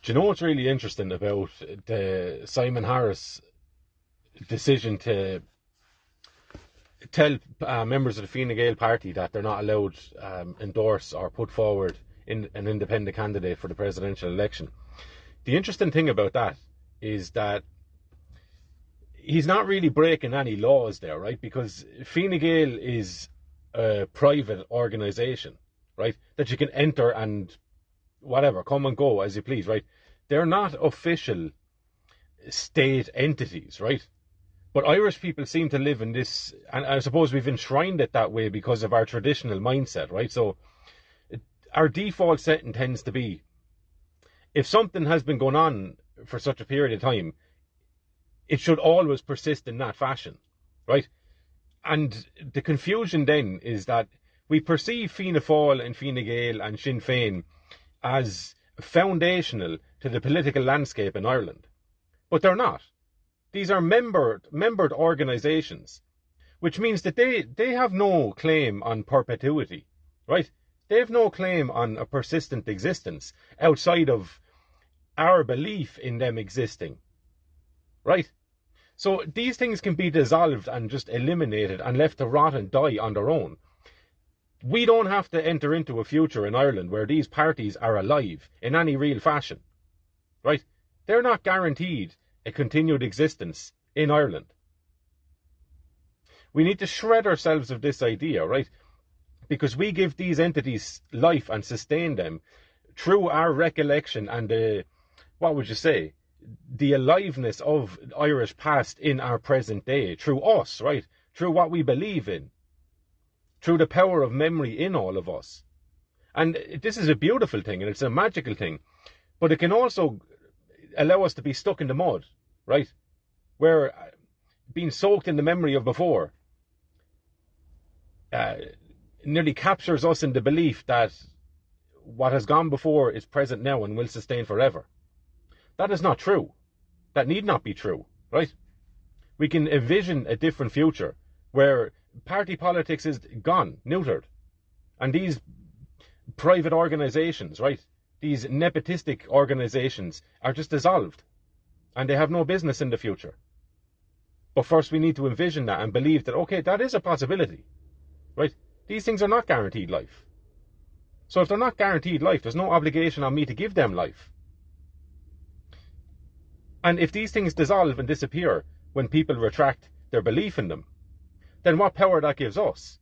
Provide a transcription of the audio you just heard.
Do you know what's really interesting about the Simon Harris decision to tell members of the Fine Gael party that they're not allowed endorse or put forward in an independent candidate for the presidential election? The interesting thing about that is that he's not really breaking any laws there, right? Because Fine Gael is a private organisation, right? That you can enter and whatever, come and go as you please, right? They're not official state entities, right? But Irish people seem to live in this, and I suppose we've enshrined it that way because of our traditional mindset, right? So our default setting tends to be, if something has been going on for such a period of time, it should always persist in that fashion, right? And the confusion then is that we perceive Fianna Fáil and Fine Gael and Sinn Féin as foundational to the political landscape in Ireland. But they're not. These are membered organisations, which means that they have no claim on perpetuity, right? They have no claim on a persistent existence outside of our belief in them existing, right? So these things can be dissolved and just eliminated and left to rot and die on their own. We don't have to enter into a future in Ireland where these parties are alive in any real fashion, right? They're not guaranteed a continued existence in Ireland. We need to shred ourselves of this idea, right? Because we give these entities life and sustain them through our recollection and the aliveness of Irish past in our present day, through us, right? Through what we believe in, through the power of memory in all of us. And this is a beautiful thing and it's a magical thing, but it can also allow us to be stuck in the mud, right? Where being soaked in the memory of before nearly captures us in the belief that what has gone before is present now and will sustain forever. That is not true. That need not be true, right? We can envision a different future where party politics is gone, neutered, and these private organisations, right, these nepotistic organisations are just dissolved and they have no business in the future. But first we need to envision that and believe that, okay, that is a possibility, right? These things are not guaranteed life. So if they're not guaranteed life, there's no obligation on me to give them life. And if these things dissolve and disappear when people retract their belief in them, then what power that gives us